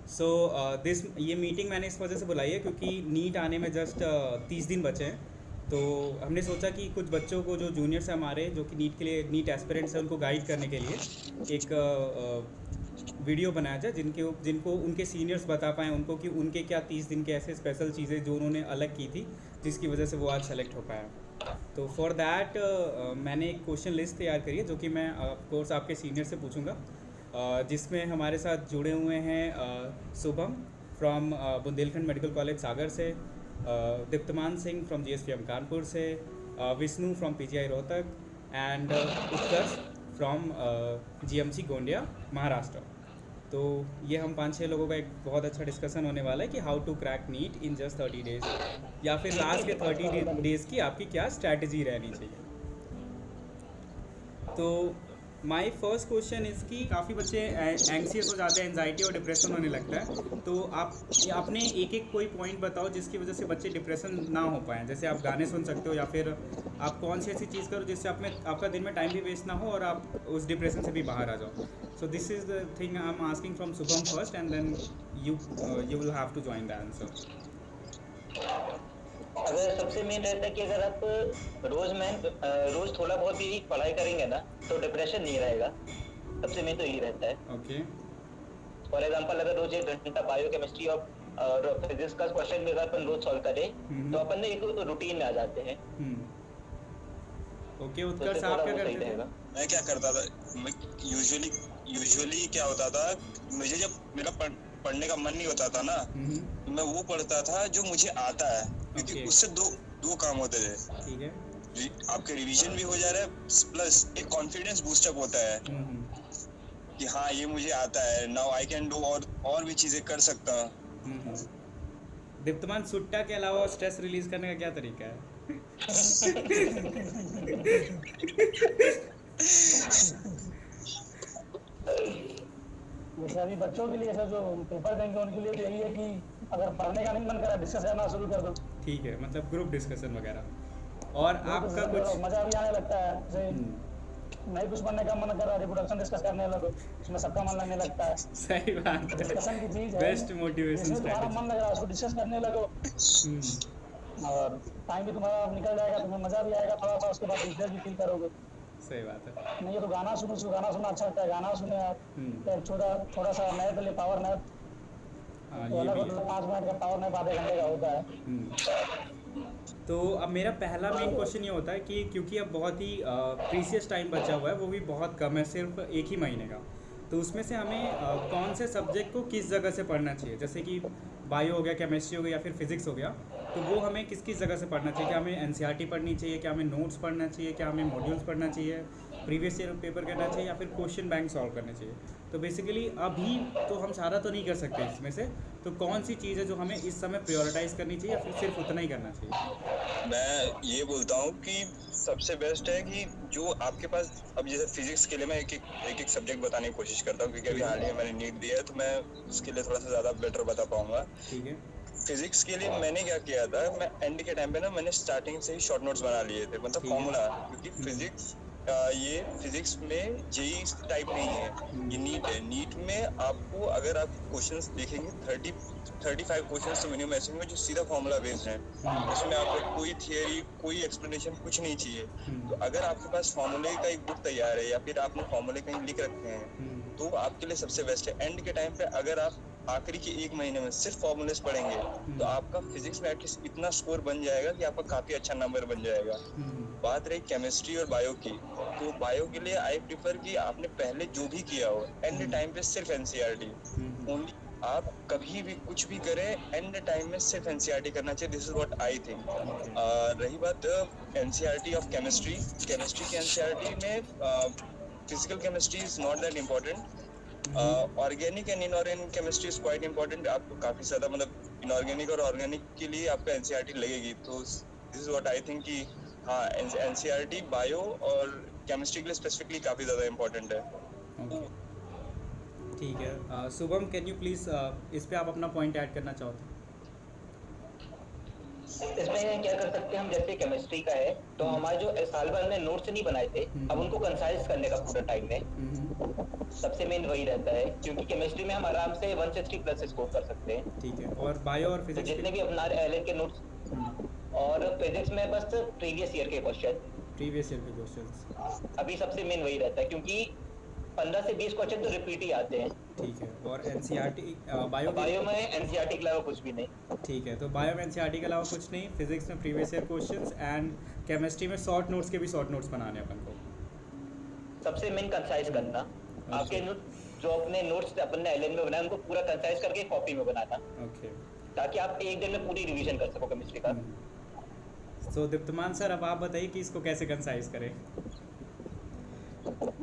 So this ये meeting मैंने इस वजह से बुलाई है क्योंकि नीट आने में जस्ट 30 दिन बचे हैं। तो हमने सोचा कि कुछ बच्चों को जो जूनियर्स हैं हमारे जो कि नीट के लिए नीट एस्पिरेंट्स हैं उनको गाइड करने के लिए एक वीडियो बनाया जाए जिनको उनके सीनियर्स बता पाएँ उनको कि उनके क्या 30 दिन के ऐसे स्पेशल चीज़ें जो उन्होंने अलग की थी जिसकी वजह से वो आज सेलेक्ट हो पाया। तो फॉर दैट मैंने एक क्वेश्चन लिस्ट तैयार करी है जो कि मैं ऑफकोर्स आपके सीनियर से पूछूंगा, जिसमें हमारे साथ जुड़े हुए हैं Shubham from Bundelkhand medical college Sagar से, दीप्तमान सिंह फ्रॉम GSPM कानपुर से, Vishnu from PGI Rohtak and Utkarsh from GMC Gondia Maharashtra. तो ये हम 5-6 लोगों का एक बहुत अच्छा डिस्कशन होने वाला है कि how to crack NEET in just 30 days, या फिर लास्ट के 30 डेज़ की आपकी क्या स्ट्रैटेजी रहनी चाहिए। तो माय फर्स्ट क्वेश्चन इज़ कि काफ़ी बच्चे एंग्सियस हो जाते हैं, एंजाइटी और डिप्रेशन होने लगता है। तो आप अपने एक एक कोई पॉइंट बताओ जिसकी वजह से बच्चे डिप्रेशन ना हो पाएँ। जैसे आप गाने सुन सकते हो या फिर आप कौन सी ऐसी चीज़ करो जिससे आपका दिन में टाइम भी वेस्ट ना हो और आप उस डिप्रेशन से भी बाहर आ जाओ। So this is the thing I am asking from Shubham first and then you will have to join the answer. अगर सबसे मेन रहता है कि अगर आप रोज थोड़ा बहुत भी पढ़ाई करेंगे ना तो डिप्रेशन नहीं रहेगा। सबसे मेन तो यही रहता है। ओके, फॉर एग्जांपल अगर रोज 1 घंटा बायोकेमिस्ट्री और फिजिक्स का क्वेश्चन भी अगर अपन रोज सॉल्व करें तो अपन एक रूटीन में आ जाते हैं। ओके, उत्कर्ष आप क्या करते थे? मैं क्या करता था, मैं यूजुअली क्या होता था, मुझे जब मेरा पढ़ने का मन नहीं होता था ना तो मैं वो पढ़ता था जो मुझे आता है, क्योंकि उससे दो काम होते थे। ठीक है, आपके रिवीजन भी हो जा रहा है प्लस एक कॉन्फिडेंस बूस्टअप होता है कि हाँ ये मुझे आता है, नाउ आई कैन डू और भी चीजें कर सकता हूँ। दीप्तमान, सुट्टा के अलावा स्ट्रेस रिलीज करने का क्या तरीका है? जैसे अभी बच्चों के लिए ऐसा जो पेपर देंगे उनके लिए तो यही है कि अगर पढ़ने का नहीं मन करा डिस्कस करना शुरू कर दो। ठीक है, मतलब ग्रुप डिस्कसन वगैरह। और आपका कुछ मजा भी आने लगता है। जैसे नहीं कुछ पढ़ने का मन कर रहा है, रिप्रोडक्शन डिस्कस करने लगो, उसमें सबका मन लगने लगता है। सही बात है, डिस्कशन की चीज है, बेस्ट मोटिवेशन स्ट्रेटजी। मन लग रहा है उसको डिस्कस करने लगो और टाइम भी तुम्हारा निकल जाएगा, तुम्हें मजा भी आएगा थोड़ा सा, उसके बाद रिफ्रेश भी फील करोगे। सही बात है। नहीं तो गाना सुनना अच्छा लगता है, गाना सुने आप, थोड़ा सा नैप ले, पावर नैप। तो अलग 5 मिनट का पावर नैप आधे घंटे का होता है। तो अब मेरा पहला मेन क्वेश्चन ये होता है कि क्योंकि अब बहुत ही प्रीसियस टाइम बचा हुआ है, वो भी बहुत कम है, सिर्फ 1 ही महीने का, तो उसमें से हमें कौन से सब्जेक्ट को किस जगह से पढ़ना चाहिए। जैसे कि बायो हो गया, केमिस्ट्री हो गया या फिर फिजिक्स हो गया, तो वो हमें किस किस जगह से पढ़ना चाहिए। क्या हमें NCERT पढ़नी चाहिए, क्या हमें नोट्स पढ़ना चाहिए, क्या हमें मॉड्यूल्स पढ़ना चाहिए, प्रीवियस ईयर पेपर करना चाहिए या फिर क्वेश्चन बैंक सॉल्व करने चाहिए। तो बेसिकली अभी तो हम सारा तो नहीं कर सकते इसमें से, तो कौन सी चीज़ है जो हमें इस समय प्रायोरिटाइज करनी चाहिए या फिर सिर्फ उतना ही करना चाहिए? मैं ये बोलता हूँ कि सबसे बेस्ट है कि जो आपके पास, अब जैसे फिजिक्स के लिए मैं एक सब्जेक्ट बताने की कोशिश करता हूँ, क्योंकि अभी हाल ही में मैंने नीट दिया है तो मैं उसके लिए थोड़ा सा ज़्यादा बेटर बता पाऊंगा। ठीक है। फिजिक्स के लिए मैंने क्या किया था, मैं एंड के टाइम पे ना मैंने स्टार्टिंग से ही शॉर्ट नोट्स बना लिए थे, मतलब फॉर्मूला, क्योंकि ये फिजिक्स में जेई टाइप नहीं है, ये नीट है। नीट में आपको अगर आप क्वेश्चंस देखेंगे 35 क्वेश्चंस तो मिनिमम ऐसे होंगे जो सीधा फॉर्मूला बेस्ड हैं, उसमें आपको कोई थियरी कोई एक्सप्लेनेशन कुछ नहीं चाहिए। तो अगर आपके पास फॉर्मूले का एक बुक तैयार है या फिर आपने फॉर्मूले कहीं लिख रखे हैं तो आपके लिए सबसे बेस्ट है। एंड के टाइम पे अगर आप आखिरी के 1 महीने में सिर्फ फॉर्मूलेस पढ़ेंगे तो आपका फिजिक्स में एटलीस्ट इतना स्कोर बन जाएगा कि आपका काफी अच्छा नंबर बन जाएगा। बात रही केमिस्ट्री और बायो की, तो बायो के लिए आई प्रिफर कि आपने पहले जो भी किया हो एंड टाइम पे सिर्फ NCERT ओनली। आप कभी भी कुछ भी करें एंड टाइम में सिर्फ NCERT करना चाहिए, this is what I think. रही बात NCERT ऑफ केमिस्ट्री के NCERT में physical chemistry is not that important, organic and inorganic chemistry is quite important. आपको काफी ज्यादा, मतलब इनऑर्गेनिक और ऑर्गेनिक के लिए आपका NCERT लगेगी। तो this is what I think कि हाँ NCERT बायो और केमिस्ट्री के लिए स्पेसिफिकली काफी ज्यादा इम्पोर्टेंट है। ठीक है, शुभम कैन यू प्लीज इस पे आप अपना पॉइंट ऐड करना चाहो तो? इसमें क्या कर सकते हैं हम, जैसे केमिस्ट्री का है तो हमारे जो साल भर में नोट्स नहीं बनाए थे अब उनको कंसाइज करने का पूरा टाइम है। सबसे मेन वही रहता है, क्योंकि केमिस्ट्री में हम आराम से 160 प्लस स्कोर कर सकते हैं। ठीक है, और बायो और तो फिजिक्स जितने भी अपना एलन के नोट्स, और फिजिक्स में बस प्रीवियस ईयर के क्वेश्चन, प्रीवियस ईयर के क्वेश्चंस अभी सबसे मेन वही रहता है, क्योंकि 15 से 20 क्वेश्चन तो रिपीट ही आते हैं। ठीक है, और एनसीईआरटी बायो में एनसीईआरटी के अलावा कुछ भी नहीं। ठीक है, तो बायो में एनसीईआरटी के अलावा कुछ नहीं, फिजिक्स में previous year questions, and chemistry में शॉर्ट नोट्स के भी शॉर्ट नोट्स बनाने अपन को। सबसे मेन कंसाइज करना, आपके जो अपने नोट्स अपन ने एलन में बनाए उनको पूरा कंसाइज करके कॉपी में बनाना, ओके, ताकि आप एक दिन में पूरी रिवीजन कर सको केमिस्ट्री का। सो दीप्तमान सर, अब आप बताइए कि इसको कैसे कंसाइज करें।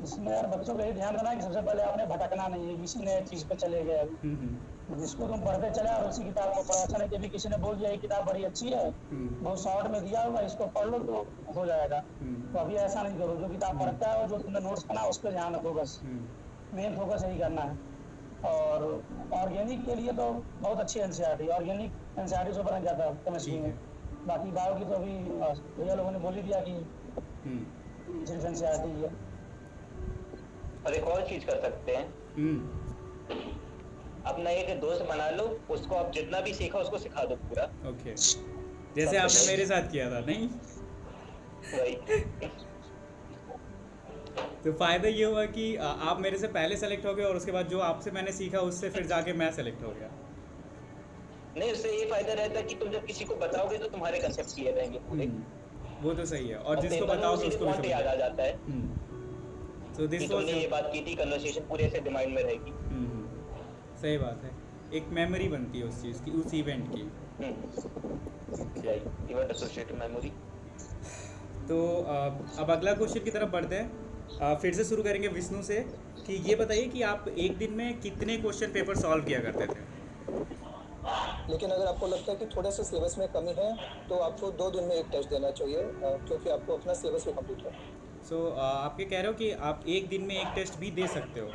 इसमें यार बच्चों को ये ध्यान देना है कि सबसे पहले आपने भटकना नहीं है, किसी नए चीज पे चले गए, जिसको तुम पढ़ते चले और उसी किताब को पढ़ा। अच्छा नहीं कि भी किसी ने बोल दिया ये किताब बड़ी अच्छी है, बहुत शॉर्ट में दिया हुआ, इसको पढ़ लो तो हो जाएगा। तो अभी ऐसा नहीं करो, जो किताब पढ़ता है और जो तुमने नोट्स बना उस पर ध्यान रखो, बस मेन फोकस यही करना है। और ऑर्गेनिक के लिए तो बहुत अच्छी एनसीईआरटी, ऑर्गेनिक एनसीईआरटी से बन जाता है केमिस्ट्री में। बाकी बायो की तो अभी भैया लोगों ने बोल ही दिया कि सिर्फ एनसीईआरटी है। और एक और चीज कर सकते हैं, अपना एक दोस्त बना लो, उसको आप जितना भी सीखा उसको सिखा दो पूरा। ओके, जैसे आपने मेरे साथ किया था, नहीं? वही। तो फायदा ये हुआ कि आप मेरे से पहले सेलेक्ट हो गए, और उसके बाद जो आपसे मैंने सीखा उससे फिर जाके मैं सेलेक्ट हो गया। नहीं, उससे ये फायदा रहता है कि तुम जब किसी को बताओगे तो तुम्हारे कंसेप्ट क्लियर रहेंगे पूरे। वो तो सही है, और जिसको बताओगे उसको भी समझ याद आ जाता है। सो दिस वाज, ये बात की थी, कन्वर्सेशन पूरे से दिमाग में रहेगी। सही बात है, एक मेमोरी बनती है उस चीज़ की, उस इवेंट की। Event associated memory. तो अब अगला क्वेश्चन की तरफ बढ़ते हैं। फिर से शुरू करेंगे विष्णु से, कि ये बताइए कि आप एक दिन में कितने क्वेश्चन पेपर सॉल्व किया करते थे? लेकिन अगर आपको लगता है कि थोड़ा सा सिलेबस में कमी है तो आपको 2 दिन में एक टेस्ट देना चाहिए, क्योंकि आपको अपना सिलेबस भी कंप्लीट है। सो आप ये कह रहे हो कि आप एक दिन में एक टेस्ट भी दे सकते हो?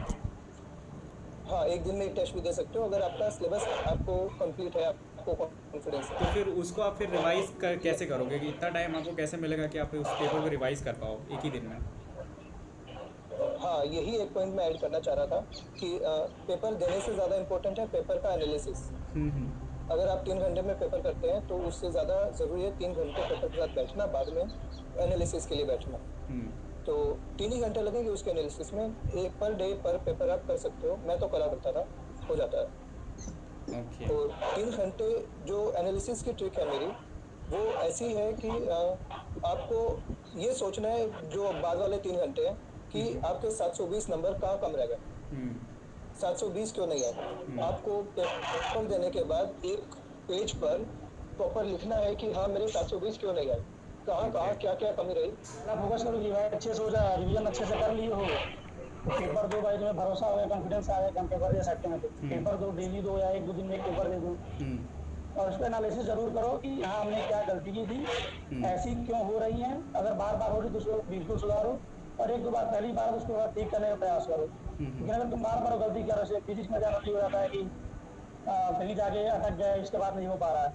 हाँ, एक दिन में एक टेस्ट भी दे सकते हो अगर आपका सिलेबस आपको कंप्लीट है, आपको कॉन्फिडेंस है। तो फिर उसको आप फिर रिवाइज कैसे करोगे, कि इतना टाइम आपको कैसे मिलेगा कि आप उस पेपर को रिवाइज कर पाओ एक ही दिन में? हाँ, यही एक पॉइंट मैं ऐड करना चाह रहा था कि पेपर देने से ज़्यादा इम्पोर्टेंट है पेपर का एनालिसिस। अगर आप 3 घंटे में पेपर करते हैं तो उससे ज़्यादा ज़रूरी है 3 घंटे पेपर के साथ बैठना, बाद में एनालिसिस के लिए बैठना। तो 3 ही घंटे लगेंगे उसके एनालिसिस में। एक पर डे पर पेपर आप कर सकते हो, मैं तो करा करता था, हो जाता है। तो 3 घंटे जो एनालिसिस की ट्रिक है मेरी, वो ऐसी है कि आपको ये सोचना है जो बाद वाले 3 घंटे हैं कि आपके 720 नंबर कहाँ कम रह गए, 720 क्यों नहीं है। आपको पेपर देने के बाद एक पेज पर प्रॉपर लिखना है कि हाँ मेरे 720 क्यों नहीं आए, कहाँ कहाँ क्या क्या कमी रही। फोकस करो कि भाई अच्छे से हो जाए, रिवीजन अच्छे से कर लिए हो, पेपर दो भाई, तुम्हें भरोसा हो, कॉन्फिडेंस आ जाए, पेपर दे सकते हैं। तो पेपर दो, डेली दो या 1-2 दिन में एक पेपर दे दो, और उस पर एनालिसिस जरूर करो कि हाँ हमने क्या गलती की थी, ऐसी क्यों हो रही है। अगर बार बार हो रही तो उसको बिल्कुल सुधारो, और 1-2 बार पहली बार उसके बाद ठीक करने का प्रयास करो। लेकिन अगर तुम बार बार गलती कर रहे हो, फिजिक्स में जानती हो जाता है कि कहीं जाके अटक गए, इसके बाद नहीं हो पा रहा है,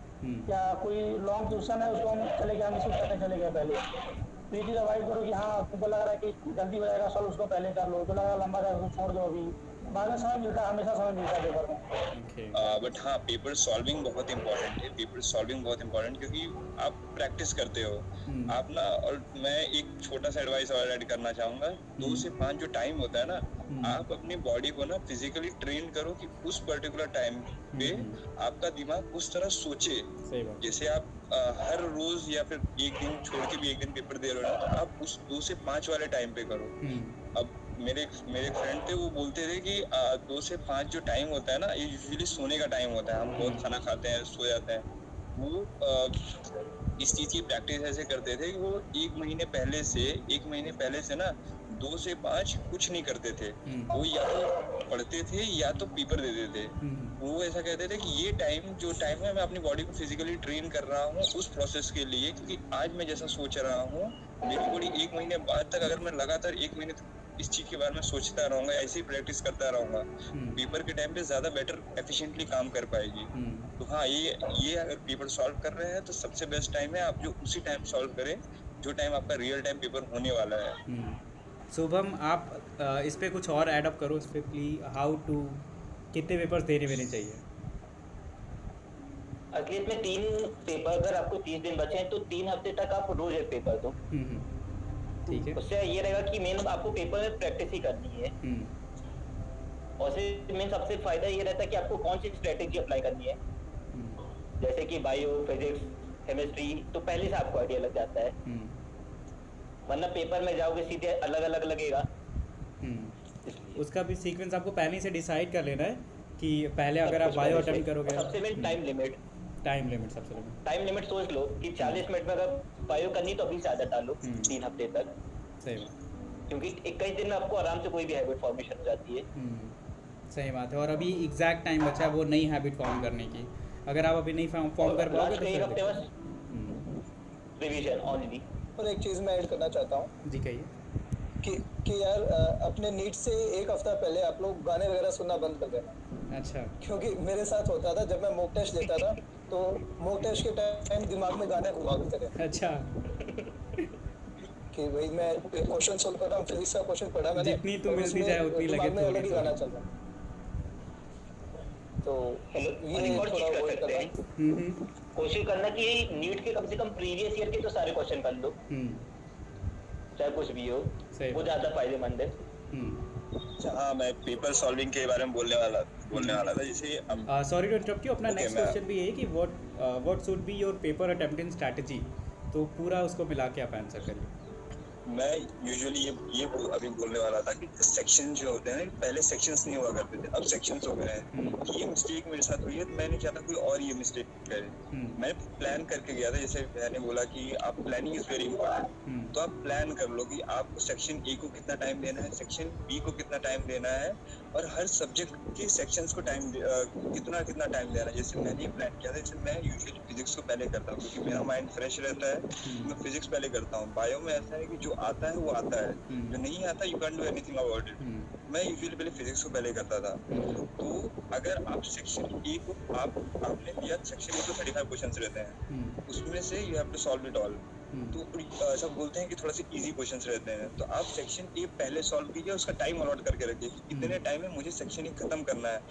या कोई लॉन्ग क्वेश्चन है उसको हम चले गए, हम इसी करने चले गए पहले, तो ये चीज़ अवॉइड करो कि हाँ तुमको लग रहा है कि जल्दी हो जाएगा सॉल्व, उसको पहले कर लो, तो लगा लंबा जाएगा छोड़ दो, अभी बाद में समय मिलता है, हमेशा समय मिलता है पेपर में। बट हाँ, पेपर सॉल्विंग बहुत इंपॉर्टेंट है, पेपर सॉल्विंग बहुत इंपॉर्टेंट, क्योंकि आप प्रैक्टिस करते हो आप ना। और मैं एक छोटा सा एडवाइस और ऐड करना चाहूँगा, 2 से 5 जो टाइम होता है ना, आप अपनी बॉडी को ना फिजिकली ट्रेन करो कि उस पर्टिकुलर टाइम पे आपका दिमाग उस तरह सोचे। जैसे आप हर रोज या फिर एक दिन छोड़ के भी एक दिन पेपर दे रहे हो ना, तो आप उस 2 से 5 वाले टाइम पे करो। अब मेरे फ्रेंड थे, वो बोलते थे कि 2 से 5 जो टाइम होता है ना, ये यूजुअली सोने का टाइम होता है, हम बहुत खाना खाते हैं, सो जाते हैं। वो इस चीज की प्रैक्टिस ऐसे करते थे कि वो 1 महीने पहले से ना 2 से 5 कुछ नहीं करते थे, वो या तो पढ़ते थे या तो पेपर देते थे। वो ऐसा कहते थे कि ये जो टाइम है, मैं अपनी बॉडी को फिजिकली ट्रेन कर रहा हूँ उस प्रोसेस के लिए, क्योंकि आज मैं जैसा सोच रहा हूँ, मेरी बॉडी 1 महीने बाद तक, अगर मैं लगातार 1 महीने तक इस चीज के बारे में सोचता रहूंगा, ऐसे ही प्रैक्टिस करता रहूंगा, पेपर के टाइम पे ज्यादा बेटर एफिशिएंटली काम कर पाएगी। तो हाँ, ये अगर पेपर सॉल्व कर रहे हैं तो सबसे बेस्ट टाइम है आप जो उसी टाइम सॉल्व करें जो टाइम आपका रियल टाइम पेपर होने वाला है। शुभम आप इस पे कुछ और ऐड अप करो इस पे प्लीज, हाउ टू कितने पेपर्स देने वेने चाहिए? अगले में 3 पेपर, अगर आपको 30 दिन बचे हैं तो 3 हफ्ते तक आप रोज एक पेपर दो। ठीक है। उससे ये रहेगा कि मेन आपको पेपर में प्रैक्टिस ही करनी है। और से मेन सबसे फायदा ये रहता है कि आपको कौन सी स्ट्रेटेजी अप्लाई करनी है, जैसे कि बायो, फिजिक्स, केमिस्ट्री, तो पहले से आपको आइडिया लग जाता है। वरना पेपर में जाओगे सीधे अलग अलग लगेगा। उसका भी सीक्वेंस आपको पहले से डिसाइड कर लेना है कि पहले अगर आप बायो अटेम्प्ट करोगे। सबसे मेन टाइम लिमिट सबसे पहले टाइम लिमिट सोच लो कि 40 मिनट में अगर बायो करनी तो अभी ज़्यादा डालो 3 हफ्ते तक। सही बात, क्योंकि 21 दिन में आपको आराम से कोई भी हैबिट फॉर्मेशन हो जाती है। सही बात है। और अभी एग्जैक्ट टाइम बचा है वो नई हैबिट फॉर्म करने की। अगर आप अभी नहीं फॉर्म कर पाओगे तो एक हफ्ते बस रिवीजन ओनली। और एक चीज़ मैं ऐड करना चाहता हूँ जी, कहिए। कि यार अपने नीट से एक हफ्ता पहले आप लोग गाने वगैरह सुनना बंद कर देना। अच्छा। क्योंकि मेरे साथ होता था जब मैं मॉक टेस्ट देता था तो मॉक टेस्ट के टाइम दिमाग में गाने घुमाते थे। अच्छा। कि भाई मैं एक क्वेश्चन सोल्व कर रहा हूँ, फिजिक्स का क्वेश्चन पढ़ा मैंने, जितनी तो मिलती जाए उतनी लगे, दिमाग में अलग ही गाना चल रहा है। तो ये थोड़ा अवॉइड करना है। कोशिश करना कि नीट के कम से कम प्रीवियस ईयर के तो सारे क्वेश्चन कर लो, चाहे कुछ भी हो, वो ज्यादा फायदेमंद है। हाँ, मैं पेपर सॉल्विंग के बारे में बोलने वाला था। जैसे सॉरी टू इंटरप्ट यू, अपना नेक्स्ट क्वेश्चन भी यही कि what should be your paper attempting strategy, तो पूरा उसको मिला के आप आंसर करिए। मैं यूजुअली ये अभी बोलने वाला था कि सेक्शन जो होते हैं, पहले सेक्शंस नहीं हुआ करते थे, अब सेक्शंस हो गए हैं। ये मिस्टेक मेरे साथ हुई है, तो मैं नहीं चाहता कोई और ये मिस्टेक करे। मैं प्लान करके गया था, जैसे मैंने बोला कि आप प्लानिंग इज वेरी इंपॉर्टेंट। तो आप प्लान कर लो कि आपको सेक्शन ए को कितना टाइम देना है, सेक्शन बी को कितना टाइम देना है, और हर सब्जेक्ट के सेक्शंस को कितना टाइम देना है। जैसे मैंने प्लान किया था, जैसे मैं यूजुअली फिजिक्स को पहले करता हूँ क्योंकि मेरा माइंड फ्रेश रहता है, मैं फिजिक्स पहले करता हूँ। बायो में ऐसा है कि जो आता है वो आता है, जो नहीं आता you can do anything about it. मैं यूजुअली पहले फिजिक्स को पहले करता था। तो अगर आप सेक्शन ए को आपने लिया, सेक्शन ए को 35 क्वेश्चंस रहते हैं, उसमें से you have to solve it all. तो सब बोलते हैं कि थोड़ा सा इजी क्वेश्चंस रहते हैं, तो आप सेक्शन ए पहले सॉल्व कीजिए, उसका टाइम अलॉट करके रखिए कि इतने टाइम में मुझे सेक्शन ए खत्म करना है,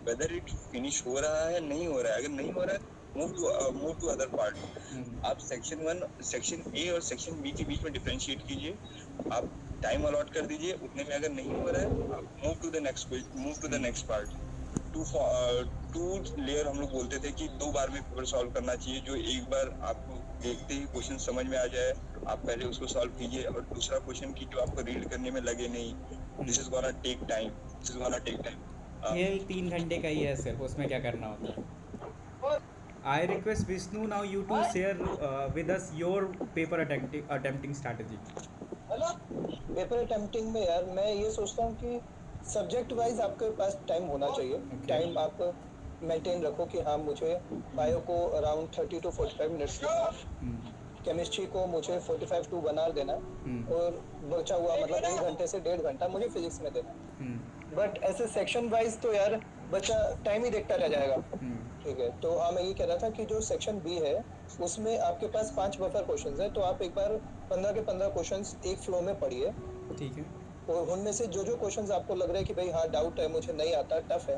वेदर इट फिनिश हो रहा है नहीं हो रहा है। अगर नहीं हो रहा है मूव टू अदर पार्ट। आप सेक्शन ए और सेक्शन बी के बीच में डिफरेंशिएट कीजिए, आप टाइम अलॉट कर दीजिए, उतने में अगर नहीं हो रहा है आप move to the next part. Two layer हम लोग बोलते थे कि 2 बार में पेपर सॉल्व करना चाहिए। जो एक बार आपको देखते ही क्वेश्चन समझ में आ जाए, आप पहले उसको सॉल्व कीजिए, और दूसरा क्वेश्चन की जो आपको रीड करने में लगे नहीं, this is gonna take time. ये 3 घंटे का ही है सिर्फ, उसमें क्या करना होता है। I request Vishnu now you to share with us your paper attempting strategy. Paper attempting में यार मैं ये सोचता हूँ कि सब्जेक्ट वाइज आपके पास टाइम होना चाहिए। टाइम आप मेंटेन रखो कि हाँ मुझे बायो को अराउंड 30 to 45 मिनट्स देना, केमिस्ट्री को मुझे 45 to 1 hour देना, और बचा हुआ मतलब 1 घंटे से 1.5 घंटा मुझे फिजिक्स में देना। बट ऐसे सेक्शन वाइज तो यार बच्चा टाइम ही देखता रह जाएगा। ठीक है, तो हाँ मैं ये कह रहा था कि जो सेक्शन बी है उसमें आपके पास 5 बफर क्वेश्चंस है, तो आप एक बार 15 के 15 क्वेश्चंस एक फ्लो में पढ़िए। ठीक है। और उनमें से जो क्वेश्चंस आपको लग रहा है कि भाई हाँ डाउट है, मुझे नहीं आता, टफ है,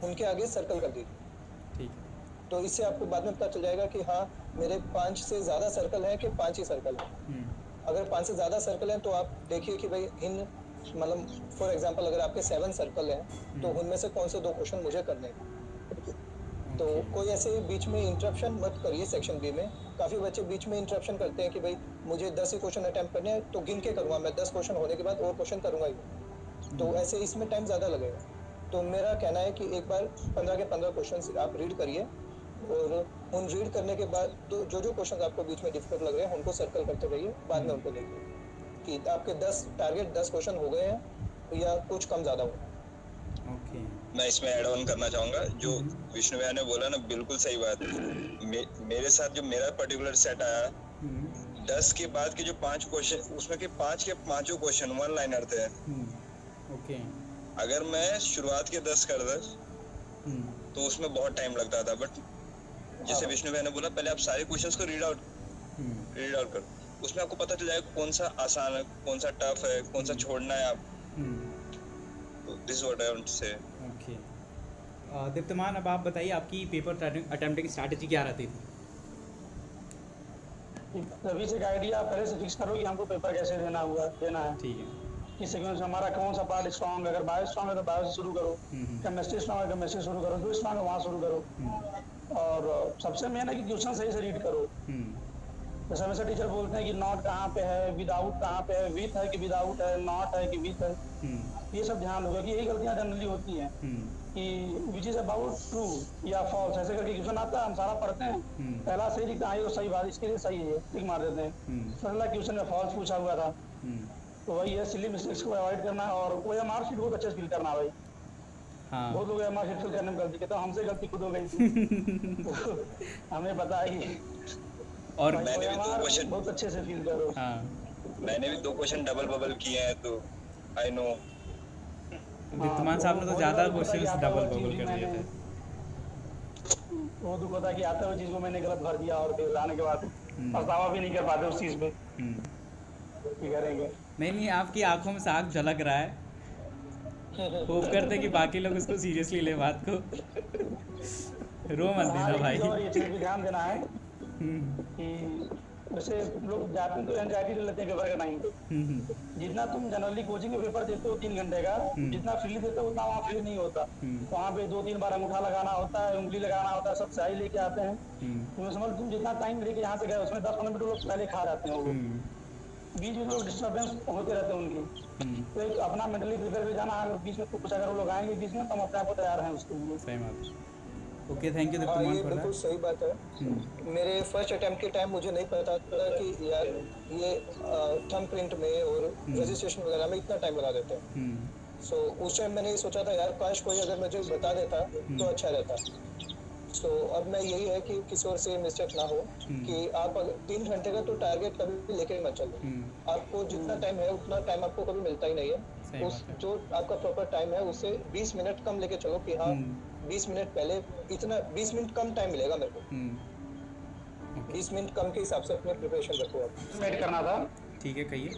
उनके आगे सर्कल कर दीजिए। ठीक है। तो इससे आपको बाद में पता चल जाएगा कि हाँ मेरे 5 से ज़्यादा सर्कल है कि 5 ही सर्कल है। अगर 5 से ज़्यादा सर्कल हैं तो आप देखिए कि भाई इन मतलब फॉर एग्जांपल अगर आपके 7 सर्कल हैं तो उनमें से कौन से 2 क्वेश्चन मुझे करने हैं। तो कोई ऐसे बीच में इंटरप्शन मत करिए। सेक्शन बी में काफ़ी बच्चे बीच में इंटरप्शन करते हैं कि भाई मुझे 10 ही क्वेश्चन अटैम्प्ट करने हैं तो गिन के करूँगा मैं, 10 क्वेश्चन होने के बाद और क्वेश्चन करूँगा ही, तो ऐसे इसमें टाइम ज़्यादा लगेगा। तो मेरा कहना है कि एक बार 15 के 15 क्वेश्चन आप रीड करिए, और उन रीड करने के बाद तो जो क्वेश्चन आपको बीच में डिफिकल्ट लग रहे हैं उनको सर्कल करते रहिए, बाद में उनको देखिए कि आपके 10 क्वेश्चन हो गए हैं या कुछ कम ज़्यादा हो। मैं इसमें ऐड ऑन करना चाहूँगा, जो विष्णु भैया ने बोला ना बिल्कुल सही बात है। मेरे साथ जो मेरा पर्टिकुलर सेट आया, 10 के बाद के जो 5 क्वेश्चन, उसमें के 5 के 5 क्वेश्चन 1 लाइनर थे। अगर मैं शुरुआत के 10 कर दस तो उसमें बहुत टाइम लगता था, बट जैसे विष्णु भैया ने बोला पहले आप सारे क्वेश्चंस को रीड आउट कर, उसमें आपको पता चल जाएगा कौन सा आसान है, कौन सा टफ है, कौन सा छोड़ना है आप। This is what I want to say. Okay Deeptaman, अब आप बताइए आपकी पेपर अटेम्प्टिंग स्ट्रैटेजी क्या रहती थी? तभी से आइडिया पहले से फिक्स करो कि हमको पेपर कैसे देना है। ठीक है। किस सीक्वेंस में हमारा कौन सा पार्ट स्ट्रॉन्ग है, अगर बायो स्ट्रॉन्ग है तो बायो से शुरू करो, केमिस्ट्री स्ट्रॉन्ग है केमिस्ट्री शुरू करो, जो स्ट्रॉन्ग है वहाँ शुरू करो। और सबसे मेन है कि क्वेश्चन सही से रीड करो। जैसे हमेशा टीचर बोलते हैं कि नॉट कहाँ पे है, विदाउट कहाँ पे है, विथ है कि विदाउट है, नॉट है कि विथ है, ये सब ध्यान रखो कि यही गलतियाँ जनरली होती हैं कि विच इज अबाउट ट्रू या फॉल्स, ऐसे करके क्वेश्चन आता है, हम सारा पढ़ते हैं, पहला सही लिखता है, ये तो सही बात, इसके लिए सही है, टिक मार देते हैं। पहला क्वेश्चन में फॉल्स पूछा हुआ था, तो वही है सिली मिस्टेक्स को अवॉइड करना और वो एमआर शीट बहुत अच्छे से फिल करना भाई। हाँ। बहुत लोग एमआर शीट फिल करने में गलती करते हैं, हमसे गलती खुद हो गई थी हमें पता है। और मैंने भी 2 क्वेश्चन बहुत अच्छे से फील करो। मैंने भी 2 क्वेश्चन डबल बबल किए हैं, तो आई नो। दीप्तमान साहब ने तो ज्यादा क्वेश्चंस डबल बबल कर दिए थे। वो दुख होता है कि आते हुए चीज को मैंने गलत भर दिया और फिर आने के बाद पछतावा भी नहीं कर पाते उस चीज पे। करेंगे नहीं, आपकी आंखों में साफ झलक रहा है। होप करते कि बाकी लोग उसको सीरियसली ले बात को। रो मत देना भाई। और ये चीज भी ध्यान देना है कि वैसे लोग जाते हैं तो एंजाइटी ले लेते हैं पेपर के टाइम पे। जितना तुम जनरली कोचिंग में पेपर देते हो 3 घंटे का, जितना फ्री देते हो उतना वहाँ फ्री नहीं होता। वहाँ पे 2-3 बार अंगूठा लगाना होता है, उंगली लगाना होता है, सब सही लेके आते हैं। तुम्हें समझ, तुम जितना टाइम लेके यहाँ से गए उसमें 10-15 मिनट लोग पहले खा जाते हैं। बीच में लोग डिस्टर्बेंस होते रहते हैं उनकी, तो एक अपना मेंटली प्रिपेयर कर जाना। अगर बीच में कुछ अगर लोग आएंगे बीच में तो हम अपने आप को तैयार हैं उसके लिए। सही बात। Okay, thank you Diptaman for that. बिल्कुल सही बात है। मेरे फर्स्ट अटेम्प्ट के टाइम मुझे नहीं पता था कि यार ये थंब प्रिंट में और रजिस्ट्रेशन वगैरह में इतना टाइम लगा देते हैं। सो उस टाइम मैंने ये सोचा था यार काश कोई अगर मुझे बता देता तो अच्छा रहता। सो अब मैं यही है कि किसी और से मिस्टेक ना हो कि आप 3 घंटे का तो टारगेट कभी लेके मत चलो। आपको जितना टाइम है उतना टाइम आपको कभी मिलता ही नहीं है। उस जो आपका प्रॉपर टाइम है उससे 20 मिनट कम लेके चलो कि हाँ 20 मिनट पहले इतना 20 मिनट कम टाइम मिलेगा मेरे को। 20 मिनट कम के हिसाब से अपने प्रिपरेशन रखो। आप मेड करना था। ठीक है, कहिए।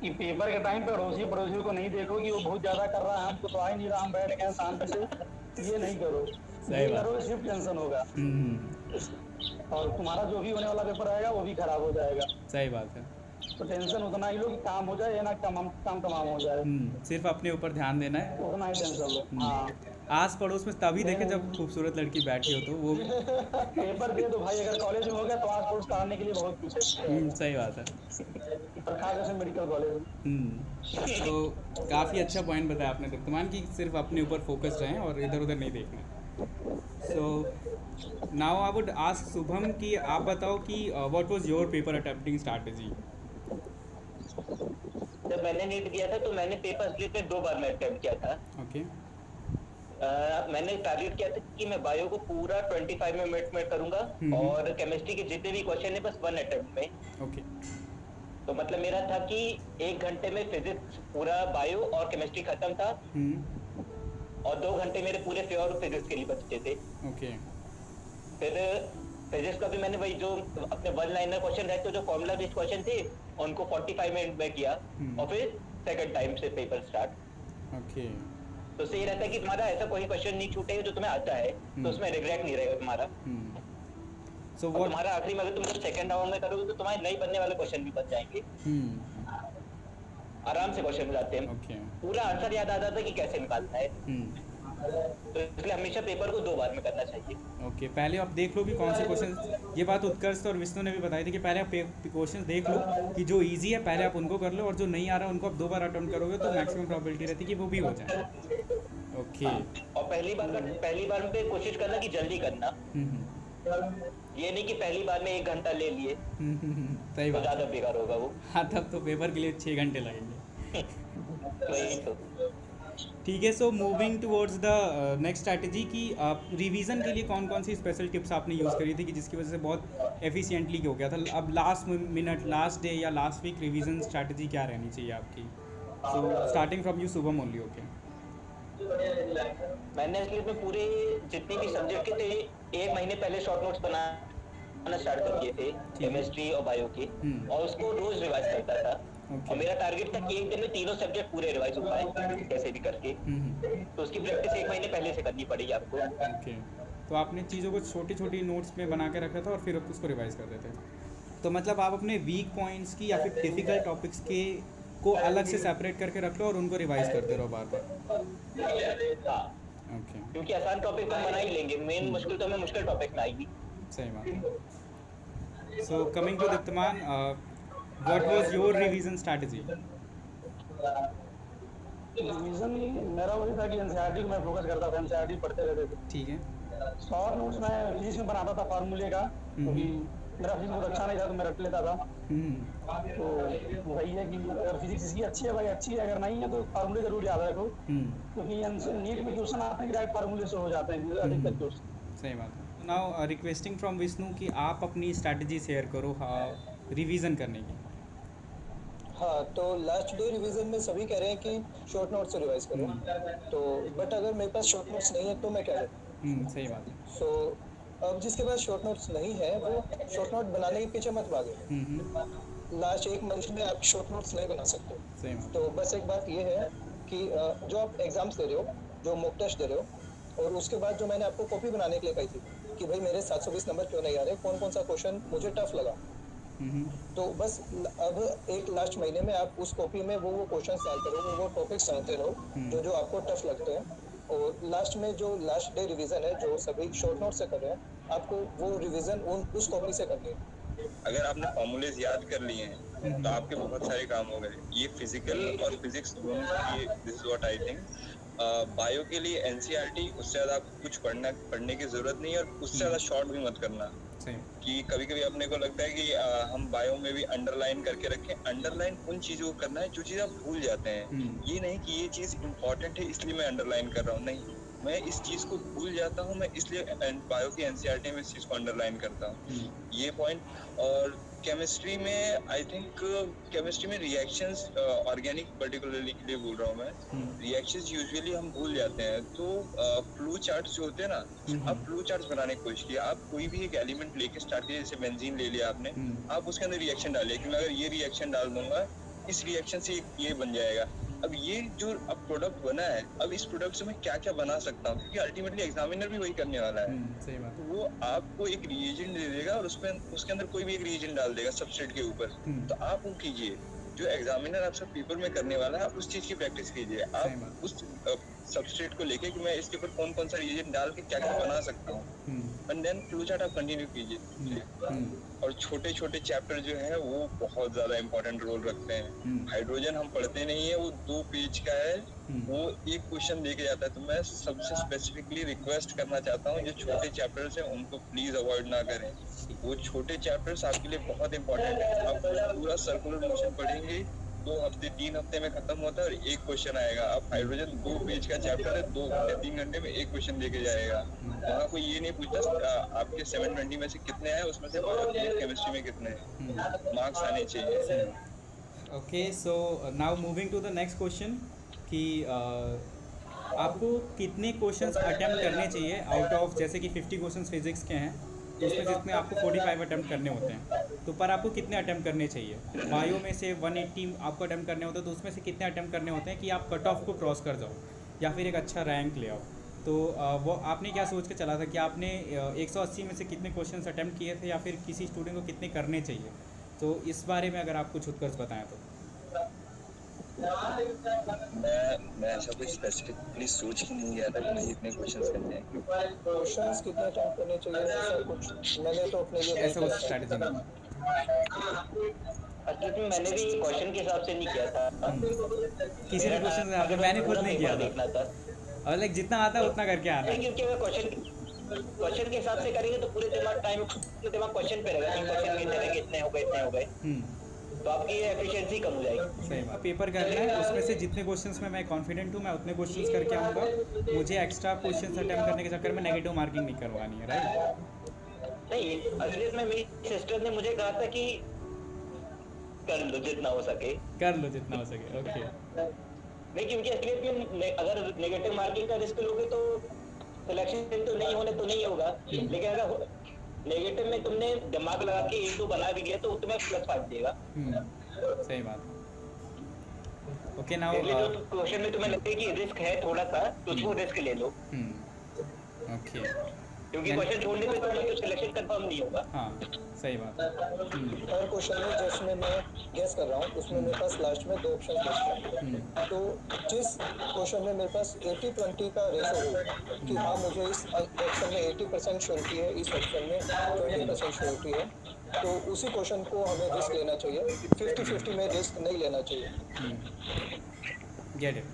कि पेपर के टाइम पे पड़ोसी को नहीं देखो कि वो बहुत ज्यादा कर रहा है, हमको तो आ ही नहीं रहा, हम बैठ गए शांति से, ये नहीं करो। ये करो सिर्फ टेंशन होगा और तुम्हारा जो भी होने वाला पेपर आएगा वो भी खराब हो जाएगा। सही बात है। तो टेंशन उतना ही लो कि काम हो जाए या ना काम तमाम हो जाए। सिर्फ अपने ऊपर ध्यान देना है, उतना ही टेंशन लो। हाँ, आस पड़ोस में तभी देखे जब खूबसूरत लड़की बैठी हो तो वो पेपर दे दो भाई। अगर कॉलेज में हो गया तो आस पड़ोस कराने के लिए बहुत कुछ है। सही बात है। खासकर मेडिकल कॉलेज। तो काफ़ी अच्छा पॉइंट बताया आपने दीप्तमान कि सिर्फ अपने ऊपर फोकस रहें और इधर उधर नहीं देखना। So now I would ask Shubham कि आप बताओ कि what was your paper attempting strategy? जब मैंने नीट दिया था तो मैंने पेपर स्लिप में 2 बार में अटेम्प्ट किया था। ओके। मैंने टारगेट किया था कि मैं बायो को पूरा 25 मिनट में करूंगा और केमिस्ट्री के जितने भी क्वेश्चन है बस 1 अटेम्प्ट में। ओके। तो मतलब मेरा था कि 1 घंटे में फिजिक्स पूरा बायो और केमिस्ट्री खत्म था और 2 घंटे मेरे पूरे प्योर फिजिक्स के लिए बचते थे। ओके। फिर फिजिक्स का भी मैंने वही जो अपने 1 लाइनर क्वेश्चन रहते जो फॉर्मूला बेस्ड क्वेश्चन थे उनको 45 मिनट में किया और फिर सेकंड टाइम से पेपर स्टार्ट। ओके। तो सही रहता है कि तुम्हारा ऐसा कोई क्वेश्चन नहीं छूटेगा जो तुम्हें आता है तो उसमें रिग्रेट नहीं रहेगा तुम्हारा। So तुम्हारा आखिरी में अगर तुम जब सेकंड राउंड में करोगे तो तुम्हारे नहीं बनने वाले क्वेश्चन भी बन जाएंगे। आराम से क्वेश्चन मिलाते हैं। पूरा आंसर याद आ जाता है कि कैसे निकालना है। तो इसलिए हमेशा पेपर को 2 बार में करना चाहिए। ओके, पहले आप देख लो कि कौन से क्वेश्चन, ये बात उत्कर्ष और विष्णु ने भी बताई थी कि पहले आप क्वेश्चन देख लो कि जो इजी है पहले आप उनको कर लो और जो नहीं आ रहा उनको आप 2 बार अटेम्प्ट करोगे तो मैक्सिमम प्रोबेबिलिटी रहती है कि वो भी हो जाए। ओके। और पहली बार में कोशिश करना कि जल्दी करना। ये नहीं कि पहली बार में 1 घंटा ले लिए सही बात, तो ज़्यादा बेकार होगा वो। हाँ, तब तो पेपर के लिए 6 घंटे लगेंगे। वही तो। ठीक है। So moving towards the next strategy की रिवीजन के लिए कौन कौन सी स्पेशल टिप्स आपने यूज़ करी थी कि जिसकी वजह से बहुत एफिशिएंटली हो गया था? अब लास्ट मिनट, लास्ट डे या लास्ट वीक रिवीजन स्ट्रैटेजी क्या रहनी चाहिए आपकी? So starting from you Shubham only. Okay. मैंने इसलिए पूरे जितने भी सब्जेक्ट के थे 1 महीने पहले शॉर्ट नोट्स बना बनाना स्टार्ट कर दिए थे केमिस्ट्री और बायो के, और उसको रोज रिवाइज करता था। और मेरा टारगेट था कि एक दिन में तीनों सब्जेक्ट पूरे रिवाइज हो पाए कैसे भी करके। तो उसकी प्रैक्टिस 1 महीने पहले से करनी पड़ेगी आपको। ओके, तो आपने चीज़ों को छोटी छोटी नोट्स में बना के रखा था और फिर उसको रिवाइज कर देते थे। तो मतलब आप अपने वीक पॉइंट्स की या फिर डिफ़िकल्ट टॉपिक्स के को अलग से सेपरेट करके रख लो और उनको रिवाइज करते रहो बार बार। हाँ, ओके, क्योंकि आसान टॉपिक तो हम बना ही लेंगे, मेन मुश्किल तो हमें मुश्किल टॉपिक में आएगी। सही बात है। So coming to Deeptaman, what was your revision strategy? Revision मेरा वही था कि एनसीईआरटी को मैं फोकस करता था, एनसीईआरटी पढ़ते रहते थे। ठीक है। शॉर्ट नोट्स मैं फिजिक्स में बनाता था फार्मूले का, क्योंकि मेरा फिजिक्स बहुत अच्छा नहीं था तो मैं रट लेता था। तो वही है कि अगर फिजिक्स इसकी अच्छी है भाई अच्छी है, अगर नहीं है तो फार्मूले जरूर याद रखो, क्योंकि नीट में क्वेश्चन आते हैं डायरेक्ट फार्मूले से हो जाते हैं अधिकतर क्वेश्चन। सही बात है। नाउ रिक्वेस्टिंग फ्रॉम विष्णु कि आप अपनी स्ट्रैटेजी शेयर करो रिवीजन करने की। हाँ, तो लास्ट डे रिवीजन में सभी कह रहे हैं कि शॉर्ट नोट से रिवाइज करो, तो बट अगर मेरे पास शॉर्ट नोट्स नहीं है तो मैं क्या करूँ? सही बात है। सो अब जिसके पास शॉर्ट नोट्स नहीं है वो शॉर्ट नोट बनाने के पीछे मत भागे। लास्ट 1 मंथ में आप शॉर्ट नोट्स नहीं बना सकते। सही बात। तो बस एक बात ये है कि जो आप एग्जाम्स दे रहे हो, जो मॉक टेस्ट दे रहे हो, और उसके बाद जो मैंने आपको कॉपी बनाने के लिए कही थी कि भाई मेरे 720 नंबर क्यों नहीं आ रहे, कौन कौन सा क्वेश्चन मुझे टफ लगा, तो बस अब एक लास्ट महीने में आप उस कॉपी में वो क्वेश्चंस डालते रहो, वो टॉपिक्स डालते रहो जो आपको टफ लगते हैं, और लास्ट में जो लास्ट डे रिवीजन है जो सभी शॉर्ट नोट से कर रहे हैं, आपको वो रिवीजन उस कॉपी से करनी है। अगर आपने फॉर्मूलेज याद कर लिए हैं तो आपके बहुत सारे काम हो गए। ये फिजिकल और फिजिक्स दोनों के लिए this is what I think. Bio के लिए एनसीईआरटी, उससे ज़्यादा आपको कुछ पढ़ने की ज़रूरत नहीं है, और उससे ज़्यादा शॉर्ट भी मत करना। कि कभी कभी अपने को लगता है कि हम बायो में भी अंडरलाइन करके रखें। अंडरलाइन उन चीज़ों को करना है जो चीज़ आप भूल जाते हैं। ये नहीं कि ये चीज़ इम्पोर्टेंट है इसलिए मैं अंडरलाइन कर रहा हूँ, नहीं, मैं इस चीज़ को भूल जाता हूँ, मैं इसलिए बायो की एनसीईआरटी में इस चीज़ को अंडरलाइन करता हूँ, ये पॉइंट। और केमिस्ट्री में आई थिंक केमिस्ट्री में रिएक्शंस, ऑर्गेनिक पर्टिकुलरली के लिए बोल रहा हूँ मैं, रिएक्शंस यूजुअली हम भूल जाते हैं। तो फ्लो चार्ट्स जो होते हैं ना, आप फ्लो चार्ट्स बनाने की कोशिश कीजिए। आप कोई भी एक एलिमेंट लेके स्टार्ट कीजिए, जैसे बेंजीन ले लिया आपने, आप उसके अंदर रिएक्शन डालिए कि मैं अगर ये रिएक्शन डाल दूंगा इस रिएक्शन से ये बन जाएगा। अब ये जो अब प्रोडक्ट बना है, अब इस प्रोडक्ट से मैं क्या क्या बना सकता हूँ, क्योंकि अल्टीमेटली एग्जामिनर भी वही करने वाला है। सही बात। तो वो आपको एक रिएजेंट दे देगा और उसमें उसके अंदर कोई भी एक रिएजेंट डाल देगा सबस्ट्रेट के ऊपर, तो आप वो कीजिए। जो एग्जामिनर आपसे पेपर में करने वाला है, आप उस चीज की प्रैक्टिस कीजिए। आप उस सबस्ट्रेट को लेके कि मैं इसके ऊपर कौन कौन सा रिएजेंट डाल के क्या क्या बना सकता हूँ, एंड देन फ्लो चार्ट आप कंटिन्यू कीजिए। और छोटे छोटे चैप्टर जो है वो बहुत ज्यादा इंपॉर्टेंट रोल रखते हैं। हाइड्रोजन हम पढ़ते नहीं है, वो 2 पेज का है, वो एक क्वेश्चन देके जाता है। तो मैं सबसे स्पेसिफिकली रिक्वेस्ट करना चाहता हूँ जो छोटे चैप्टर्स हैं उनको प्लीज अवॉइड ना करें। वो छोटे चैप्टर्स आपके लिए बहुत इंपॉर्टेंट है। आप पूरा सर्कुलर मोशन पढ़ेंगे, 2 हफ्ते 3 हफ्ते में खत्म होता है और एक क्वेश्चन आएगा। आप हाइड्रोजन 2 पेज का चैप्टर है, 2 घंटे 3 घंटे में एक क्वेश्चन देके जाएगा। वहाँ कोई ये नहीं पूछता आपके 720 में से कितने आए, उसमें से केमिस्ट्री में कितने मार्क्स आने चाहिए। Okay, so now moving to the next question कि आपको कितने क्वेश्चंस अटेम्प्ट करने चाहिए आउट ऑफ, जैसे कि 50 क्वेश्चंस फिजिक्स के हैं, तो उसमें जिसमें आपको 45 अटेम्प्ट करने होते हैं, तो पर आपको कितने अटेम्प्ट करने चाहिए? बायो में से 180 आपको अटेम्प्ट करने होते हैं, तो उसमें से कितने अटेम्प्ट करने होते हैं कि आप कट ऑफ को क्रॉस कर जाओ या फिर एक अच्छा रैंक ले आओ? तो वो आपने क्या सोच के चला था कि आपने 180 में से कितने क्वेश्चंस अटेम्प्ट किए थे, या फिर किसी स्टूडेंट को कितने करने चाहिए? तो इस बारे में अगर आप कुछ उत्कर्ष बताएं तो। मैं ऐसा कुछ स्पेसिफिकली सोच ही नहीं गया था कि मुझे इतने क्वेश्चंस करने हैं। क्वेश्चंस कितने अटेम्प्ट करने चाहिए ऐसा कुछ मैंने तो अपने लिए ऐसा कुछ स्ट्रैटेजी नहीं। एक्चुअली मैंने भी क्वेश्चन के हिसाब से नहीं किया था। किसी ने क्वेश्चन मैंने खुद नहीं किया था, और लाइक जितना आता है उतना करके आना है। क्योंकि अगर क्वेश्चन के हिसाब से करेंगे तो पूरे दिमाग क्वेश्चन पे रहेगा कि क्वेश्चन कितने रहेंगे, इतने हो गए, तो आपकी एफिशिएंसी कम हो जाएगी। सही बात। पेपर करना है, उसमें से जितने क्वेश्चंस में मैं कॉन्फिडेंट हूँ मैं उतने क्वेश्चंस करके आऊँगा। मुझे एक्स्ट्रा क्वेश्चंस अटेम्प्ट करने के चक्कर में नेगेटिव मार्किंग नहीं करवानी है, राइट? नहीं, असलियत में मेरी सिस्टर ने मुझे कहा था कि कर लो जितना हो सके। ओके। नहीं, क्योंकि असलियत में अगर नेगेटिव मार्किंग का रिस्क लोगे तो सिलेक्शन तो नहीं होगा, लेकिन अगर नेगेटिव में तुमने दिमाग लगा के 1-2 बना भी लिया तो तुम्हें +5 देगा। सही बात। ओके नाउ जो क्वेश्चन में तुम्हें लगे कि रिस्क है थोड़ा सा तो उसको रिस्क ले लो। ओके, क्योंकि क्वेश्चन छोड़ने पे तो सिलेक्शन कंफर्म नहीं होगा। हाँ सही बात। हर क्वेश्चन में जिसमें मैं गेस कर रहा हूँ उसमें मेरे पास लास्ट में 2 ऑप्शन बचते हैं। तो जिस क्वेश्चन में मेरे पास 80-20 का रेशो हो कि हाँ मुझे इस ऑप्शन में 80% श्योरिटी है, इस ऑप्शन में 20% श्योरिटी है, तो उसी क्वेश्चन को हमें रिस्क लेना चाहिए। 50-50 में रिस्क नहीं लेना चाहिए। Get it.